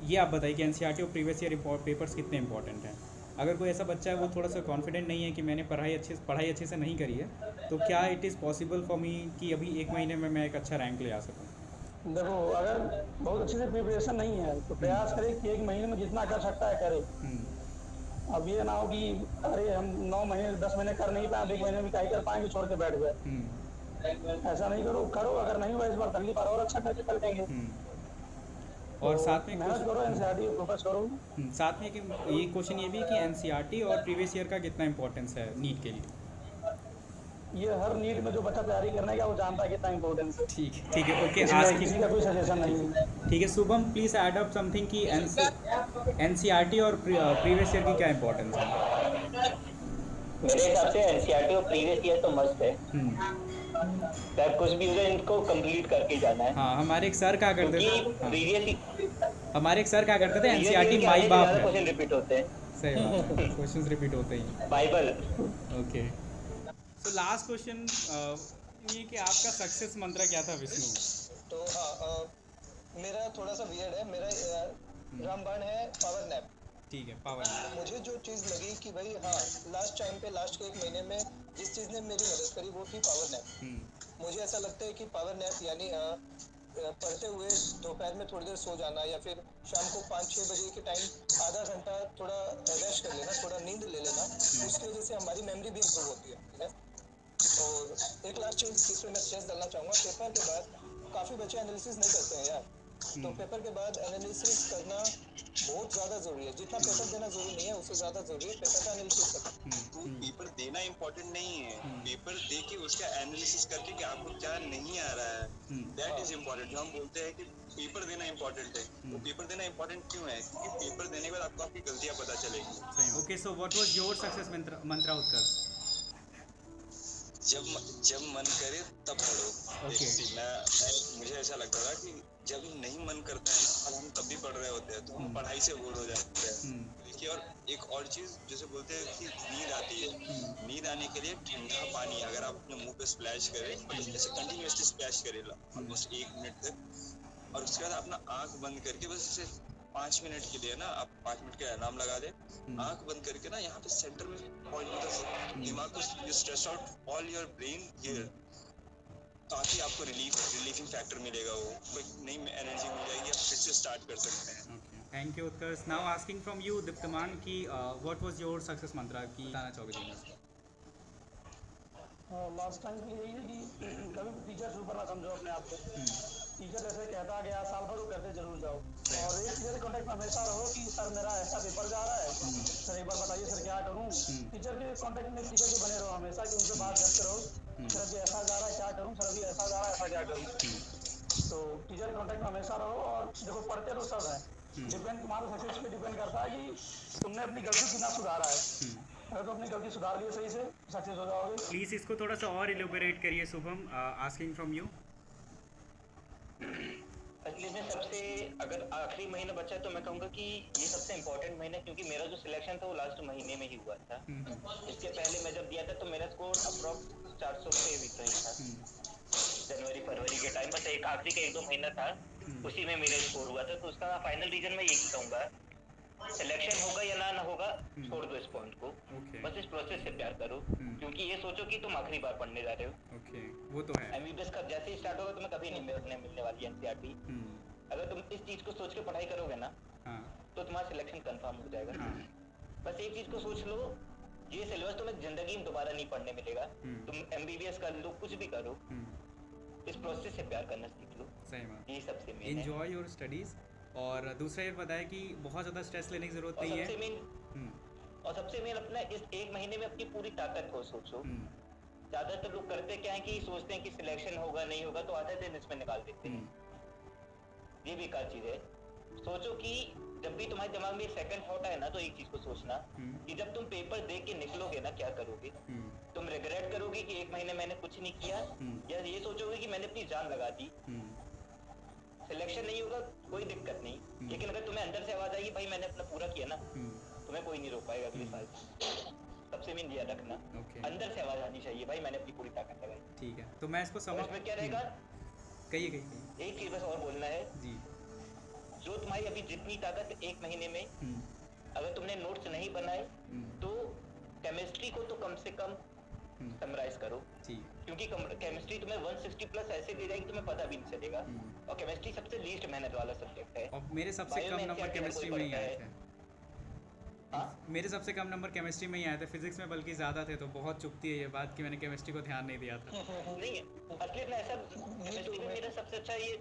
ये आप बताइए कि एनसीईआरटी और प्रीवियस ईयर पेपर्स कितने इंपॉर्टेंट हैं? अगर कोई ऐसा बच्चा है वो थोड़ा सा कॉन्फिडेंट नहीं है कि मैंने पढ़ाई अच्छे से नहीं करी है, तो क्या it is possible for me कि अभी 1 महीने में मैं एक अच्छा रैंक ले आ सकूँ? देखो, अगर बहुत अच्छे से प्रिपरेशन नहीं है तो प्रयास करे कि 1 महीने में जितना कर सकता है करे। अब ये ना हो कि अरे हम 9 महीने 10 महीने कर नहीं पाए, 1 महीने में क्या ही कर पाएंगे, छोड़ के बैठ गए। ऐसा नहीं करो। अगर नहीं हुआ इस बार अगली बार और अच्छा करके कर देंगे। और तो साथ में मेहनत करो, एनसीईआरटी फोकस करो। साथ में कि ये क्वेश्चन ये भी कि एनसीईआरटी और प्रीवियस ईयर का कितना इंपॉर्टेंस है नीट के लिए? ये हर नीट में जो बच्चा तैयारी करने का वो जानता है कितना इम्पोर्टेंस है। ठीक है, ओके। किसी का कोई सजेशन नहीं है। ठीक है Shubham, please add up something कि एनसीईआरटी और प्रीवियस ईयर की क्या इंपॉर्टेंस है? मेरे हिसाब से एनसीईआरटी और प्रीवियस ईयर तो मस्ट है। चाहे कुछ भी हो जाए इनको कंप्लीट करके जाना है। हाँ, हमारे एक सर क्या करते थे, प्रीवियस हमारे एक सर क्या करते थे, एनसीईआरटी माई बाप है। क्वेश्चन रिपीट होते हैं। सही बात है, क्वेश्चंस रिपीट होते ही। Bible. Okay, so last question ये कि आपका सक्सेस मंत्र क्या था विष्णु? तो हाँ, मेरा थोड़ा सा वियर्ड है। मेरा रामबाण है पावर नैप। ठीक है, पावर। मुझे जो चीज़ लगी कि भाई हाँ, लास्ट टाइम पे लास्ट के 1 महीने में जिस चीज़ ने मेरी मदद करी वो थी पावर नैप। मुझे ऐसा लगता है कि पावर नैप यानी पढ़ते हुए दोपहर में थोड़ी देर सो जाना या फिर शाम को 5-6 बजे के टाइम आधा घंटा थोड़ा रेस्ट कर लेना, थोड़ा नींद ले लेना, उसकी वजह से हमारी मेमोरी भी इम्प्रूव होती है, ठीक है। और एक लास्ट चीज़ जिस पर मैं स्ट्रेस डालना चाहूँगा, पेपर के बाद काफ़ी बच्चे एनालिसिस नहीं करते हैं यार। तो पेपर के बाद एनालिसिस करना बहुत ज़्यादा ज़रूरी है। जितना पेपर देना ज़रूरी नहीं है उससे ज़्यादा ज़रूरी है पेपर का एनालिसिस करना। तो पेपर देना इम्पोर्टेंट नहीं है, पेपर दे के उसका एनालिसिस करके कि आपको क्या नहीं आ रहा है, दैट इज इम्पोर्टेंट। जो हम बोलते हैं कि पेपर देना इम्पोर्टेंट है, तो पेपर देना इम्पोर्टेंट क्यों है? क्योंकि पेपर देने के बाद आपको आपकी गलतियाँ पता चलेगी। Okay, so what was your success मंत्र उत्कर्ष? जब मन करे तब पढ़ो। मुझे ऐसा लगता था कि जब नहीं मन करता है ना, अब हम तब भी पढ़ रहे होते हैं तो हम पढ़ाई से बोर हो जाते हैं। देखिए, और एक और चीज़ जैसे बोलते हैं कि नींद आती है, नींद आने के लिए ठंडा पानी अगर आप अपने मुंह पे स्प्लैश करें, जैसे कंटिन्यूसली स्प्लैश करें ऑलमोस्ट 1 मिनट तक, और उसके बाद अपना आँख बंद करके बस जैसे 5 मिनट के लिए ना आप 5 मिनट का अलार्म लगा दें, आँख बंद करके ना यहाँ पे सेंटर में पॉइंट मतलब दिमाग को stress out all your brain here, ताकि आपको रिलीफिंग फैक्टर मिलेगा, वो कोई नई एनर्जी मिल जाएगी, आप फिर से स्टार्ट कर सकते हैं। Thank you Utkarsh. Now asking from you Diptaman कि व्हाट वाज योर सक्सेस मंत्र की बताना चाहोगे तुम? लास्ट टाइम के लिए यही है कि कभी भी टीचर से ऊपर ना समझो अपने आप को। टीचर जैसे कहता गया साल भर वो करते जरूर जाओ, और एक टीचर के कॉन्टेक्ट में हमेशा रहो कि सर मेरा ऐसा पेपर जा रहा है, सर एक बार बताइए सर क्या करूँ। टीचर के कॉन्टेक्ट में टीचर के बने रहो हमेशा, कि उनसे बात करते रहो, सर अभी ऐसा जा रहा है क्या करूँ, सर अभी ऐसा जा रहा है ऐसा क्या करूँ। तो टीचर के कॉन्टेक्ट में हमेशा रहो, और देखो पढ़ते तो सब है, डिपेंड तुम्हारे सक्सेस पे डिपेंड करता है कि तुमने अपनी गलती कितना सुधारा है। अगर तुम अपनी गलती सुधार लिए सही से, सक्सेस हो जाओगे। प्लीज़ इसको थोड़ा सा और इलेबोरेट करिए शुभम। Asking from you. असली में सबसे अगर आखिरी महीना बचा तो मैं कहूँगा कि ये सबसे इम्पोर्टेंट महीना, क्योंकि मेरा जो सिलेक्शन था वो लास्ट महीने में ही हुआ था। इसके पहले मैं जब दिया था तो मेरा स्कोर अप्रॉक्स 400 से भीतर ही था। जनवरी फरवरी के टाइम बस एक आखिरी का 1-2 महीना था, उसी में मेरा स्कोर हुआ था। तो उसका फाइनल रीजन मैं यही कहूँगा, सिलेक्शन होगा या ना होगा, छोड़ दो इस पॉइंट को, बस इस प्रोसेस से प्यार करो, क्योंकि ये सोचो कि तुम आखिरी बार पढ़ने जा रहे हो। वो तो है। एमबीबीएस का जैसे ही स्टार्ट होगा तुम्हें कभी नहीं मिलने वाली एनसीईआरटी। अगर तुम इस चीज को सोच के पढ़ाई करोगे ना, तो तुम्हारा सिलेक्शन कंफर्म हो जाएगा। बस एक चीज को सोच लो, ये सिलेबस तुम्हें जिंदगी में दोबारा नहीं पढ़ने मिलेगा। तुम एमबीबीएस कर लो, कुछ भी करो, इस प्रोसेस से प्यार करना सीख लो। सही बात। ये सबसे मेन है। Enjoy your studies. और दूसरा ये बताया कि बहुत ज़्यादा स्ट्रेस लेने की ज़रूरत नहीं है। और सबसे मेन अपना इस एक महीने में अपनी पूरी ताकत को सोचो। ज्यादातर लोग करते क्या है कि सोचते हैं कि सिलेक्शन होगा नहीं होगा तो आधे दिन इसमें निकाल देते हैं, ये बेकार चीज है। सोचो कि जब भी तुम्हारे दिमाग में एक सेकंड थॉट आए ना तो एक चीज को सोचना कि जब तुम पेपर दे के निकलोगे ना क्या करोगे। तुम रिग्रेट करोगे कि एक महीने मैंने कुछ नहीं किया, या ये सोचोगे कि मैंने अपनी जान लगा दी। सिलेक्शन नहीं होगा कोई दिक्कत नहीं, लेकिन अगर तुम्हें अंदर से आवाज आएगी भाई मैंने अपना पूरा किया ना, तुम्हें कोई नहीं रोक पाएगा अगले साल। सबसे मेन ध्यान रखना, अंदर से आवाज आनी चाहिए भाई मैंने अपनी पूरी ताकत लगाई। ठीक है, तो मैं इसको समझ में क्या रहेगा, कहिए एक चीज बस और बोलना है जी। जो तुम्हारी अभी जितनी ताकत एक महीने में अगर तुमने नोट्स नहीं बनाए तो केमिस्ट्री को तो कम से कम समराइज करो, क्योंकि केमिस्ट्री तुम्हें 160 प्लस ऐसे दे जाएगी तुम्हें पता भी नहीं चलेगा। और केमिस्ट्री सबसे लीस्ट मेहनत वाला सब्जेक्ट है। और मेरे सबसे कम नंबर केमिस्ट्री में ही आए थे। मेरे सबसे कम नंबर केमिस्ट्री में ही आए थे, फिजिक्स में बल्कि ज़्यादा थे। तो बहुत चुभती है ये बात कि मैंने केमिस्ट्री को ध्यान नहीं दिया था। नहीं असली में ऐसा केमिस्ट्री में मेरा सबसे अच्छा ये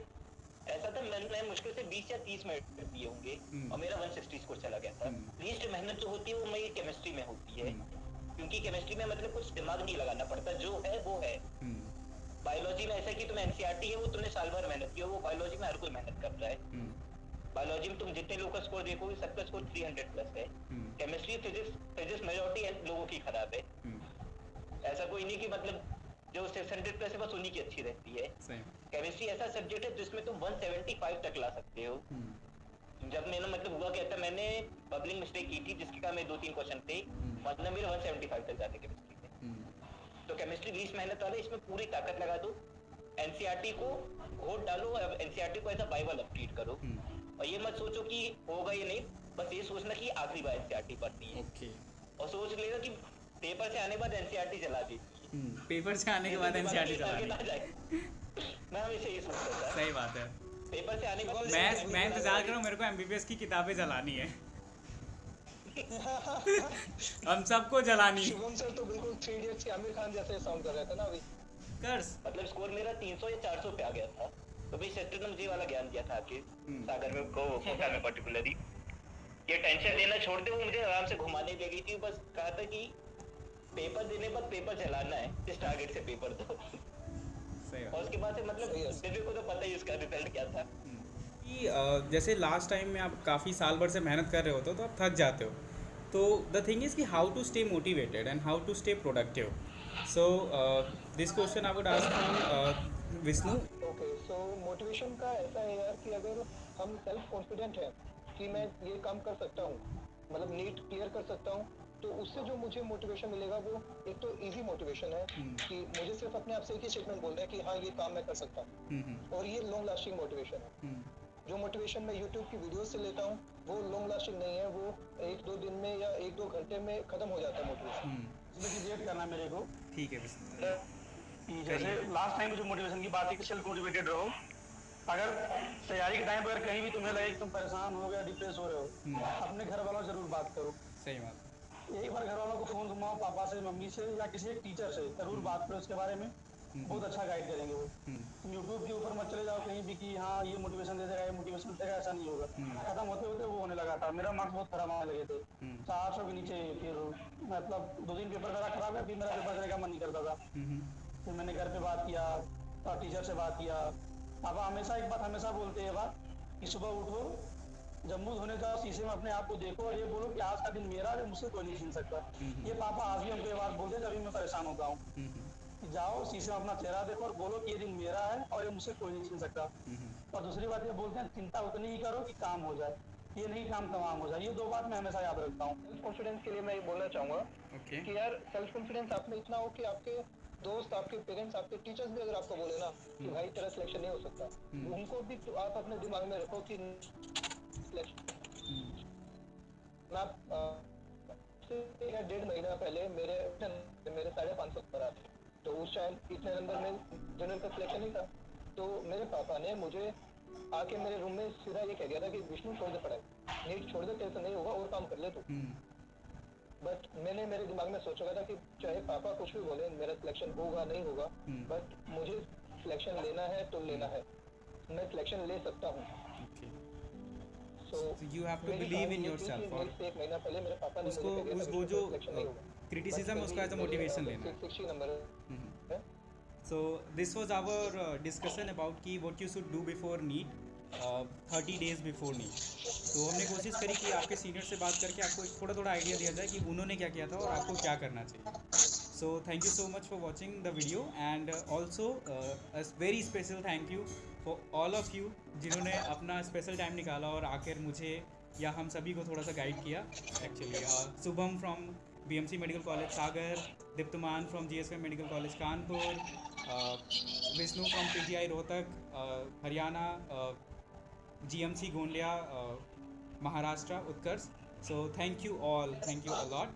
ऐसा था, मैंने मुश्किल से 20 या 30 मिनट दिए होंगे और मेरा 160 स्कोर चला गया था। लीस्ट मेहनत जो होती है वो मेरी केमिस्ट्री में होती है, क्योंकि केमिस्ट्री में मतलब कुछ दिमाग नहीं लगाना पड़ता, जो है वो है। बायोलॉजी में ऐसा कि तुम्हें एनसीईआरटी है वो तुमने साल भर मेहनत की, वो बायोलॉजी में हर कोई मेहनत कर रहा है। बायोलॉजी में तुम जितने लोगों का स्कोर देखोगे सबका स्कोर 300 प्लस है। केमिस्ट्री फिजिक्स मेजॉरिटी लोगों की खराब है। ऐसा कोई नहीं कि मतलब जो 600 प्लस है बस उन्हीं की अच्छी रहती है। केमिस्ट्री ऐसा सब्जेक्ट है जिसमें तुम 175 तक ला सकते हो। जब मैंने मतलब हुआ क्या था, मैंने बबलिंग मिस्टेक की थी जिसके कारण मेरे 2-3 क्वेश्चन थे, मतलब मेरे 175 तक जाते केमिस्ट्री में। तो केमिस्ट्री 20 मेहनत वाले, इसमें पूरी ताकत लगा दो, एनसीईआरटी को वोट डालो, एनसीईआरटी को एज अ बाइबल अपडेट करो। और ये मत सोचो कि होगा ये नहीं, बस ये सोचना कि आखिरी बार एनसीईआरटी पढ़नी है। और सोच लेना कि पेपर से आने के बाद एनसीईआरटी चला दी, पेपर से आने के बाद एनसीईआरटी चलानी। मैं हमेशा ये सोचता था। सही बात है। पेपर से आने के बाद मैं इंतजार कर रहा हूँ, मेरे को एमबीबीएस की किताबें जलानी है। हम सबको जलानी। शुभम सर तो बिल्कुल 3 इडियट्स के आमिर खान जैसे साउंड कर रहे थे ना अभी। कर्स मतलब स्कोर मेरा 300 या 400 पे आ गया था। तो भाई सर ने मुझे वाला ज्ञान दिया था आपके सागर में को कोटा में पर्टिकुलरली, ये टेंशन लेना छोड़ दे। वो मुझे आराम से घुमाने ले गई थी, बस कहा था कि पेपर देने पर पेपर चलाना है, इस टारगेट से पेपर दो। और उसके बाद से मतलब दिव्य को तो पता ही उसका रिजल्ट क्या था। कि जैसे लास्ट टाइम में आप काफ़ी साल भर से मेहनत कर रहे होते हो तो आप थक जाते हो। तो द थिंग इज़ कि how to stay motivated and how to stay productive. So this question I would ask Vishnu. Okay, so motivation का ऐसा है यार कि अगर हम सेल्फ कॉन्फिडेंट हैं कि मैं ये काम कर सकता हूँ, मतलब नीट क्लियर कर सकता हूँ, तो उससे जो मुझे मोटिवेशन मिलेगा वो एक तो इजी मोटिवेशन है कि मुझे सिर्फ अपने आप से एक ही स्टेटमेंट बोल रहा है कि हाँ ये काम मैं कर सकता हूँ, और ये लॉन्ग लास्टिंग मोटिवेशन है। जो मोटिवेशन मैं यूट्यूब की वीडियोस से लेता हूँ वो लॉन्ग लास्टिंग नहीं है, वो 1-2 दिन में या 1-2 घंटे में खत्म हो जाता है मोटिवेशन। इसमें रिएक्ट करना है मेरे को। ठीक है कि जैसे लास्ट टाइम जो मोटिवेशन की बात है कि सेल्फ मोटिवेटेड रहो। अगर तैयारी के टाइम पर कहीं भी तुम्हें लगे कि तुम परेशान हो गया, डिप्रेस हो रहे हो, अपने घर वालों से जरूर बात करो। सही बात। एक बार घर वालों को फोन घुमाओ, पापा से, मम्मी से या किसी एक टीचर से जरूर बात करो इसके बारे में, बहुत अच्छा गाइड करेंगे वो। तुम यूट्यूब के ऊपर मत चले जाओ कहीं भी कि हाँ ये मोटिवेशन दे देगा, ये मोटिवेशन देगा, ऐसा नहीं होगा। खत्म होते होते वो होने लगा था, मेरा मार्क्स बहुत खराब आने लगे थे, 400 के नीचे। फिर मतलब 2 दिन पेपर मेरा खराब है, फिर मेरा पेपर देने का मन नहीं करता था। फिर मैंने घर पे बात किया और टीचर से बात किया। पापा हमेशा एक बात हमेशा बोलते हैं बात कि सुबह उठो, जब मुँह धोने जाओ शीशे में अपने आप को देखो और ये बोलो कि आज का दिन मेरा है, मुझसे कोई नहीं छीन सकता। ये पापा आज भी हमको ये बात बोलते जब भी मैं परेशान होता हूँ। जाओ शीशे में अपना चेहरा देखो और बोलो कि ये दिन मेरा है और ये मुझसे कोई नहीं छीन सकता। और दूसरी बात ये बोलते हैं चिंता उतनी ही करो कि काम हो जाए, ये नहीं काम तमाम हो जाए। ये 2 बात मैं हमेशा याद रखता हूँ। सेल्फ कॉन्फिडेंस के लिए मैं ये बोलना चाहूँगा कि यार सेल्फ कॉन्फिडेंस आप में इतना हो कि आपके दोस्त, आपके पेरेंट्स, आपके टीचर्स भी अगर आपको बोले ना कि भाई तेरा सिलेक्शन नहीं हो सकता, उनको भी तो आप अपने दिमाग में रखो कि मैं 1.5 महीना पहले मेरे 550 पर आते, तो उस टाइम इतने नंबर में जनरल का सिलेक्शन नहीं था। तो मेरे पापा ने मुझे आके मेरे रूम में सीधा ये कह दिया था कि विष्णु छोड़ दे पढ़ाई, नीट छोड़ दे, तेरे से नहीं होगा और काम कर ले तू। बट मैंने मेरे दिमाग में सोचा था कि चाहे पापा कुछ भी बोले, मेरा सिलेक्शन होगा नहीं होगा, बट मुझे सिलेक्शन लेना है तो लेना है, मैं सिलेक्शन ले सकता हूँ। So you have to मेरी believe कहानी in ये थी yourself कि और मेरे से एक महीना पहले मेरे पापा ने उसको मुझे कह दिया था वो कि जो सिलेक्शन नहीं होगा। क्रिटिसिज्म उसको एज अ मोटिवेशन लेना है। 60 नंबर है। So this was our discussion about कि what you should do before NEET, 30 days before NEET। तो हमने कोशिश करी कि आपके सीनियर से बात करके आपको एक थोड़ा आइडिया दिया जाए कि उन्होंने क्या किया था और आपको क्या करना चाहिए। So thank you so much for watching the video and also a very special thank you for all of you जिन्होंने अपना स्पेशल टाइम निकाला और आकर मुझे या हम सभी को थोड़ा सा गाइड किया। Actually Shubham from BMC medical college Sagar, Diptaman from GSM medical college Kanpur, Vishnu from PGI Rohtak Haryana, GMC Gondia Maharashtra Utkarsh. So thank you all, thank you a lot।